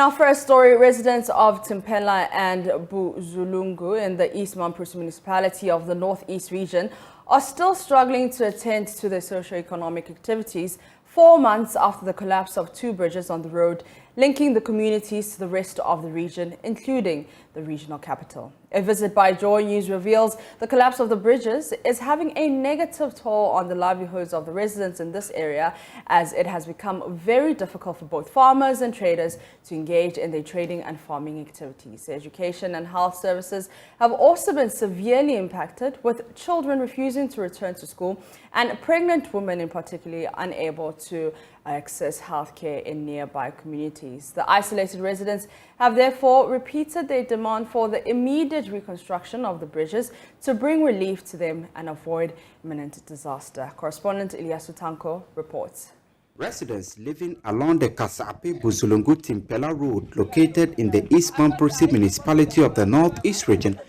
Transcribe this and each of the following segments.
Now, first story, residents of Timpela and Buzulungu in the East Mamprusi municipality of the Northeast region are still struggling to attend to their socio-economic activities 4 months after the collapse of 2 bridges on the road linking the communities to the rest of the region, including the regional capital. A visit by JoyNews reveals the collapse of the bridges is having a negative toll on the livelihoods of the residents in this area, as it has become very difficult for both farmers and traders to engage in their trading and farming activities. Education and health services have also been severely impacted, with children refusing to return to school and pregnant women in particular unable to access healthcare in nearby communities. The isolated residents have therefore repeated their demand for the immediate reconstruction of the bridges to bring relief to them and avoid imminent disaster. Correspondent Ilyasu Tanko reports. Residents living along the Kasape-Buzulungu-Timpela road located in the East Mamprusi municipality of the Northeast region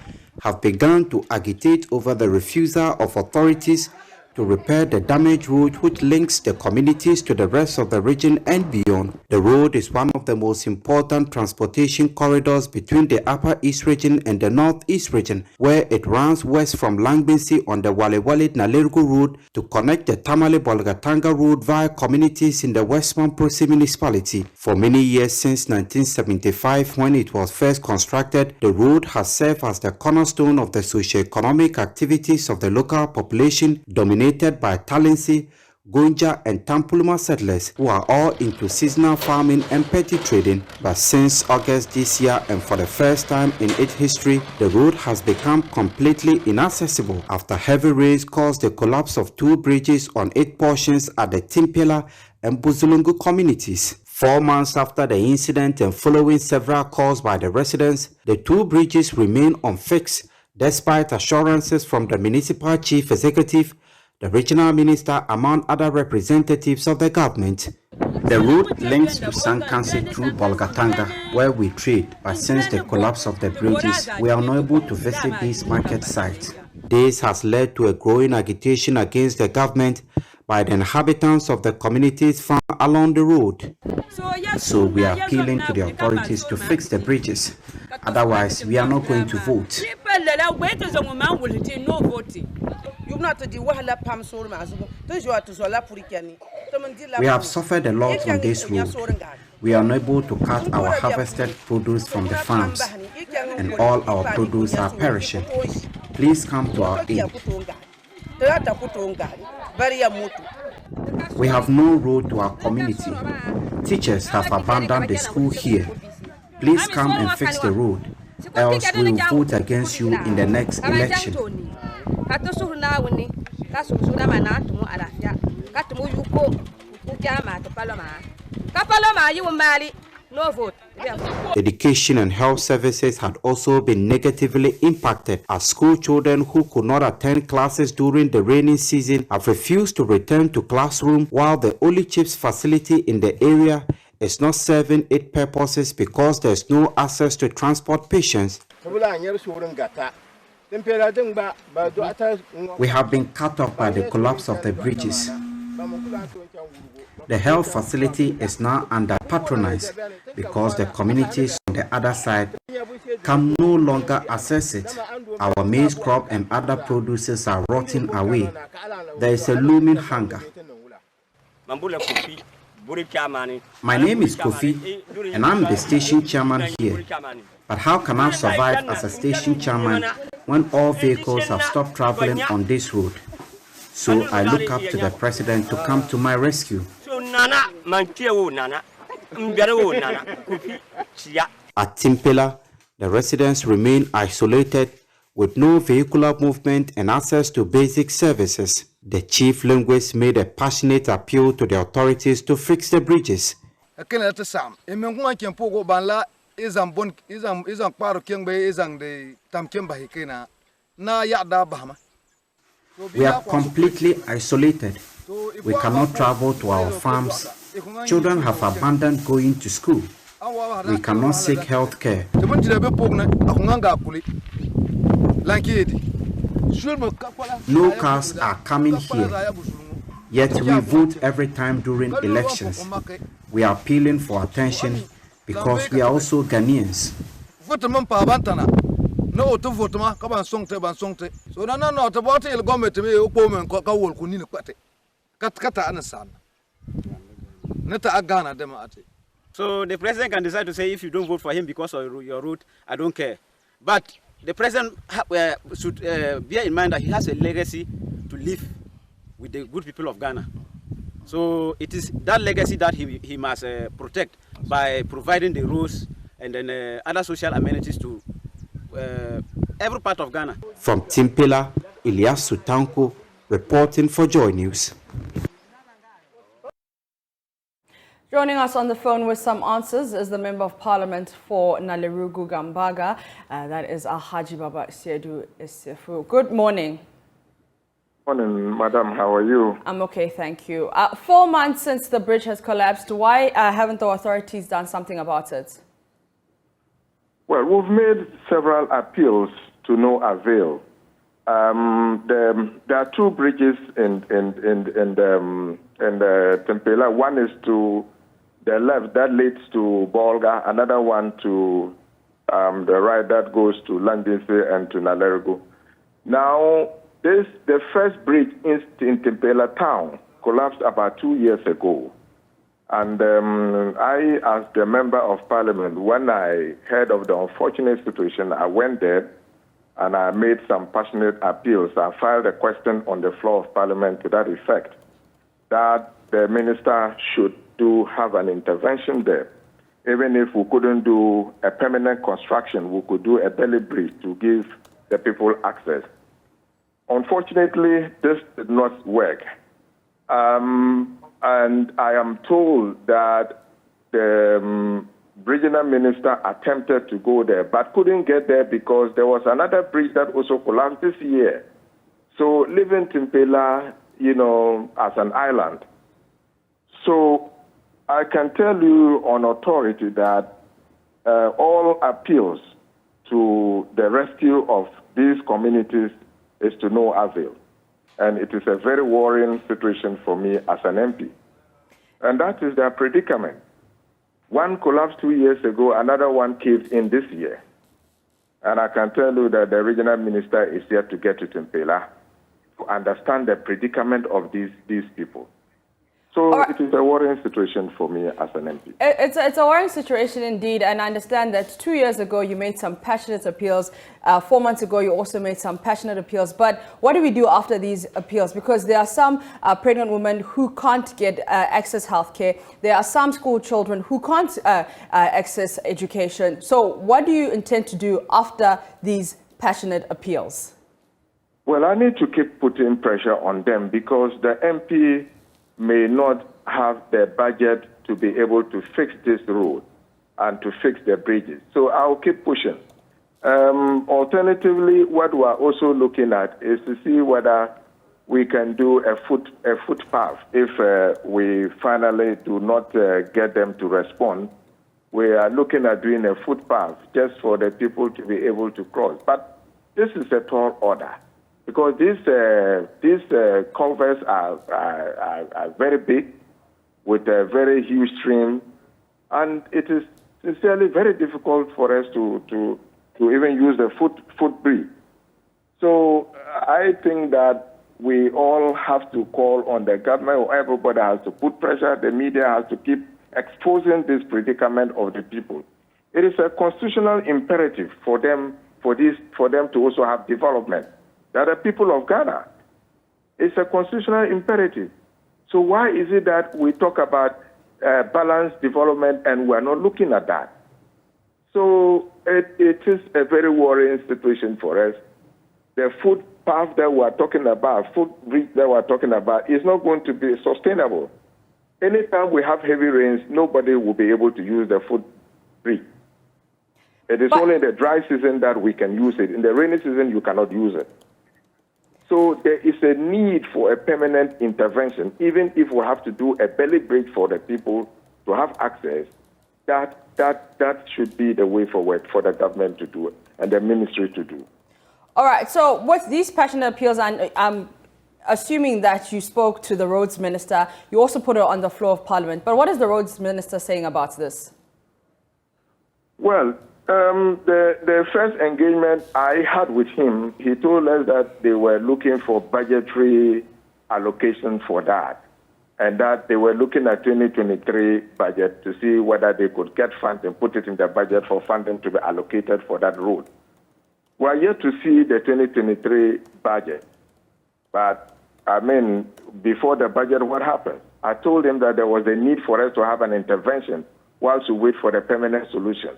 have begun to agitate over the refusal of authorities to repair the damaged road which links the communities to the rest of the region and beyond. The road is one of the most important transportation corridors between the Upper East region and the Northeast region, where it runs west from Langbinsi on the Wale-Wale-Nalergu road to connect the Tamale-Bolgatanga road via communities in the West Mamprusi municipality. For many years since 1975, when it was first constructed, the road has served as the cornerstone of the socio-economic activities of the local population, dominated by Talensi, Gonja and Tampuluma settlers who are all into seasonal farming and petty trading. But since August this year, and for the first time in its history, the road has become completely inaccessible after heavy rains caused the collapse of 2 bridges on 8 portions at the Timpela and Buzulungu communities. 4 months after the incident and following several calls by the residents, the 2 bridges remain unfixed despite assurances from the municipal chief executive, the regional minister, among other representatives of the government. The route links to Sankansi through Bolgatanga, where we trade, but since the collapse of the bridges, we are unable to visit these market sites. This has led to a growing agitation against the government by the inhabitants of the communities found along the road. So we are appealing to the authorities to fix the bridges. Otherwise, we are not going to vote. We have suffered a lot on this road. We are unable to cut our harvested produce from the farms, and all our produce are perishing. Please come to our aid. We have no road to our community. Teachers have abandoned the school here. Please come and fix the road, else we will vote against you in the next election. Education and health services had also been negatively impacted, as school children who could not attend classes during the rainy season have refused to return to classroom, while the only CHIPS facility in the area is not serving its purposes because there is no access to transport patients. We have been cut off by the collapse of the bridges. The health facility is now under patronage because the communities on the other side can no longer access it. Our maize crop and other produces are rotting away. There is a looming hunger. My name is Kofi, and I'm the station chairman here. But how can I survive as a station chairman when all vehicles have stopped traveling on this road? So I look up to the president to come to my rescue. At Timpela, the residents remain isolated with no vehicular movement and access to basic services. The chief linguist made a passionate appeal to the authorities to fix the bridges. We are completely isolated. We cannot travel to our farms. Children have abandoned going to school. We cannot seek health care. No cars are coming here. Yet we vote every time during elections. We are appealing for attention because we are also Ghanaians. No to vote ma ka ban song te so na no to bote il government me o ko men ka wol ku ni ne kwate kata an san neta agana dem ate. So the president can decide to say, if you don't vote for him because of your route, I don't care. But the president should bear in mind that he has a legacy to leave with the good people of Ghana. So it is that legacy that he must protect by providing the roads and then other social amenities to every part of Ghana. From Timpela, Elias Sutanko reporting for Joy News. Joining us on the phone with some answers is the Member of Parliament for Nalerugu Gambaga. That is Haji Baba Siedu Isefu. Good morning. Morning, madam. How are you? I'm okay, thank you. 4 months since the bridge has collapsed, why haven't the authorities done something about it? Well, we've made several appeals to no avail. There are two bridges in Timpela. One is to the left that leads to Bolga, another one to the right that goes to Landinse and to Nalerugu. Now, the first bridge in Timpela town collapsed about 2 years ago. And I, as the Member of Parliament, when I heard of the unfortunate situation, I went there and I made some passionate appeals. I filed a question on the floor of Parliament to that effect, that the minister should have an intervention there. Even if we couldn't do a permanent construction, we could do a belly bridge to give the people access. Unfortunately, this did not work. And I am told that the regional minister attempted to go there, but couldn't get there because there was another bridge that also collapsed this year. So leaving Timpela, as an island. So I can tell you on authority that all appeals to the rescue of these communities is to no avail. And it is a very worrying situation for me as an MP. And that is their predicament. One collapsed 2 years ago, another one caved in this year. And I can tell you that the regional minister is yet to get to Timpela to understand the predicament of these people. So it is a worrying situation for me as an MP. It's a worrying situation indeed, and I understand that 2 years ago you made some passionate appeals. 4 months ago you also made some passionate appeals. But what do we do after these appeals? Because there are some pregnant women who can't get access healthcare. There are some school children who can't access education. So what do you intend to do after these passionate appeals? Well, I need to keep putting pressure on them because the MP may not have the budget to be able to fix this road and to fix the bridges. So I'll keep pushing. Alternatively, what we are also looking at is to see whether we can do a footpath. If we finally do not get them to respond, we are looking at doing a footpath just for the people to be able to cross. But this is a tall order, because these culverts are very big with a very huge stream, and it is sincerely very difficult for us to even use the footbridge. So I think that we all have to call on the government, or everybody has to put pressure. The media has to keep exposing this predicament of the people. It is a constitutional imperative for them to also have development. They are the people of Ghana. It's a constitutional imperative. So why is it that we talk about balanced development and we're not looking at that? So it is a very worrying situation for us. The footpath that we're talking about, footbridge that we're talking about, is not going to be sustainable. Anytime we have heavy rains, nobody will be able to use the footbridge. It is only in the dry season that we can use it. In the rainy season, you cannot use it. So there is a need for a permanent intervention, even if we have to do a belly bridge for the people to have access. That should be the way forward for the government to do it and the ministry to do. All right. So with these passionate appeals, and I'm assuming that you spoke to the roads minister, you also put it on the floor of Parliament. But what is the roads minister saying about this? Well, the first engagement I had with him, he told us that they were looking for budgetary allocation for that, and that they were looking at 2023 budget to see whether they could get funds and put it in the budget for funding to be allocated for that road. We are yet to see the 2023 budget, but I mean, before the budget, what happened? I told him that there was a need for us to have an intervention whilst we wait for the permanent solution.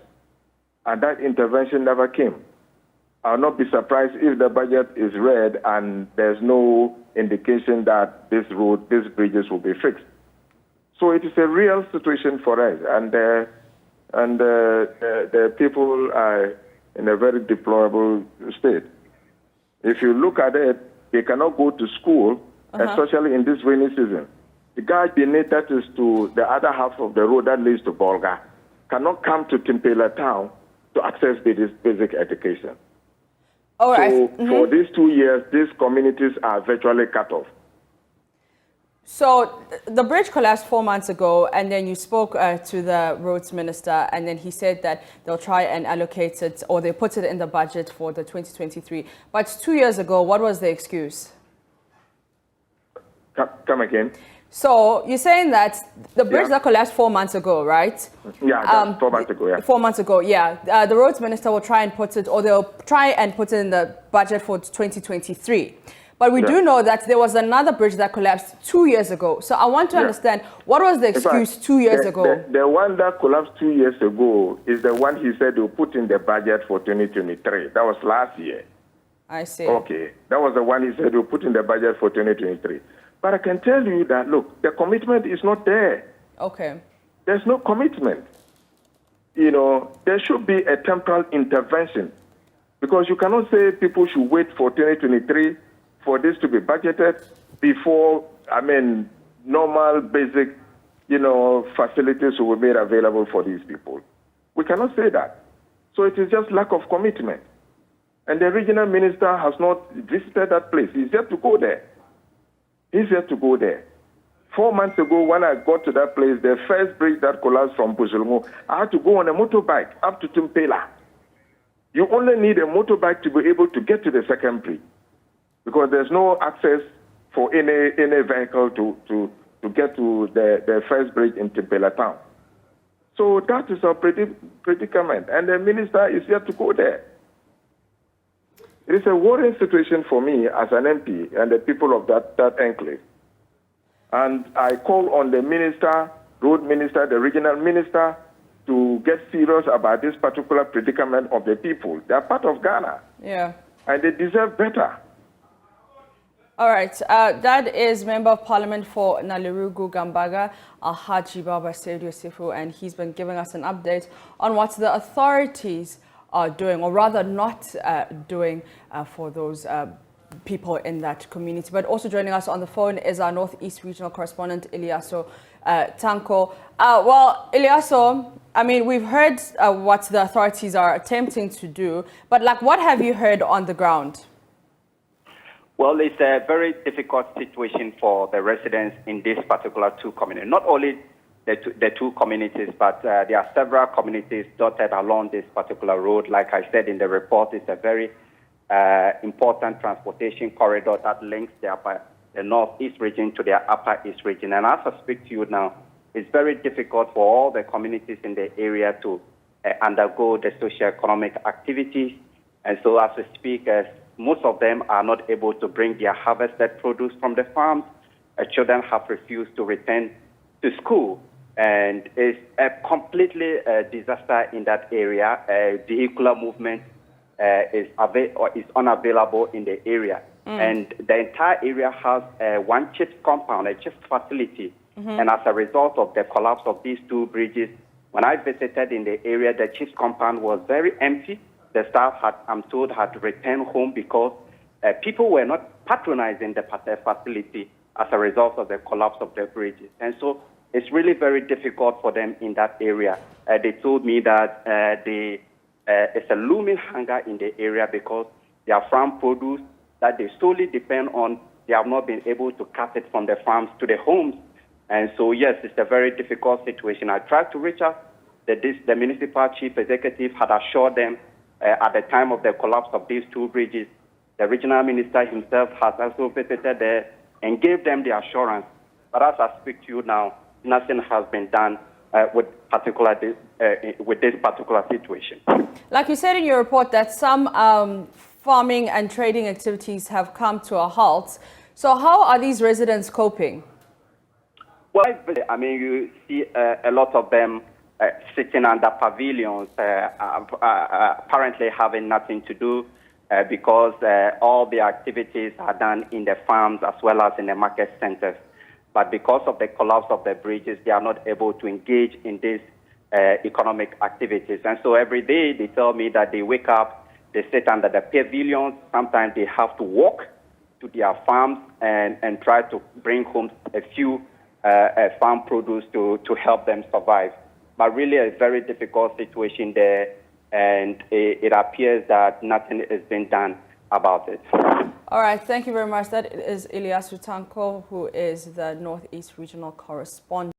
And that intervention never came. I'll not be surprised if the budget is read and there's no indication that this road, these bridges will be fixed. So it is a real situation for us, and the people are in a very deplorable state. If you look at it, they cannot go to school, especially in this rainy season. The guy beneath that is to the other half of the road that leads to Bolga cannot come to Timpela town to access basic education. All right. So for these 2 years, these communities are virtually cut off. So the bridge collapsed 4 months ago, and then you spoke to the roads minister, and then he said that they'll try and allocate it, or they put it in the budget for the 2023. But 2 years ago, what was the excuse? Come again? So you're saying that the bridge that collapsed 4 months ago, right? Yeah, that's 4 months ago, yeah. 4 months ago, yeah. The roads minister will try and put it, or they'll try and put it in the budget for 2023. But we do know that there was another bridge that collapsed 2 years ago. So I want to understand, what was the excuse 2 years ago? The one that collapsed 2 years ago is the one he said they'll put in the budget for 2023. That was last year. I see. Okay. That was the one he said they'll put in the budget for 2023. But I can tell you that, look, the commitment is not there. Okay. There's no commitment. You know, there should be a temporal intervention, because you cannot say people should wait for 2023 for this to be budgeted before, I mean, normal basic, facilities will be made available for these people. We cannot say that. So it is just lack of commitment. And the regional minister has not visited that place. He's yet to go there. He's yet to go there. 4 months ago, when I got to that place, the first bridge that collapsed from Buzulungu, I had to go on a motorbike up to Timpela. You only need a motorbike to be able to get to the second bridge, because there's no access for any vehicle to get to the first bridge in Timpela town. So that is our predicament, and the minister is yet to go there. It is a worrying situation for me as an MP and the people of that enclave. And I call on the minister, road minister, the regional minister, to get serious about this particular predicament of the people. They are part of Ghana. Yeah. And they deserve better. All right. That is Member of Parliament for Nalirugu Gambaga, Alhaji Baba Seydou Sifu, and he's been giving us an update on what the authorities are doing, or rather not doing, for those people in that community. But also joining us on the phone is our Northeast Regional Correspondent, Ilyaso Tanko. Well, Ilyaso, I mean, we've heard what the authorities are attempting to do, but what have you heard on the ground? Well, it's a very difficult situation for the residents in this particular two communities. Not only the two communities, but there are several communities dotted along this particular road. Like I said in the report, it's a very important transportation corridor that links the Northeast region to the Upper East region. And as I speak to you now, it's very difficult for all the communities in the area to undergo the socio-economic activities. And so as we speak, most of them are not able to bring their harvested produce from the farms. Children have refused to return to school. And it's a completely disaster in that area. Vehicular movement is unavailable in the area. And the entire area has one chips compound, a chips facility. And as a result of the collapse of these two bridges, when I visited in the area, the chips compound was very empty. The staff I'm told, had returned home because people were not patronizing the facility as a result of the collapse of the bridges. And so it's really very difficult for them in that area. They told me that it's a looming hunger in the area because their farm produce that they solely depend on, they have not been able to cut it from the farms to the homes. And so, yes, it's a very difficult situation. I tried to reach out the municipal chief executive had assured them at the time of the collapse of these two bridges. The regional minister himself has also visited there and gave them the assurance. But as I speak to you now, nothing has been done with this particular situation. Like you said in your report that some farming and trading activities have come to a halt. So how are these residents coping? Well, I mean, you see a lot of them sitting under pavilions, apparently having nothing to do because all the activities are done in the farms as well as in the market centers. But because of the collapse of the bridges, they are not able to engage in these economic activities. And so every day they tell me that they wake up, they sit under the pavilions. Sometimes they have to walk to their farms and try to bring home a few farm produce to help them survive. But really a very difficult situation there, and it appears that nothing is being done about it. All right, thank you very much. That is Ilyasu Tanko, who is the Northeast Regional Correspondent.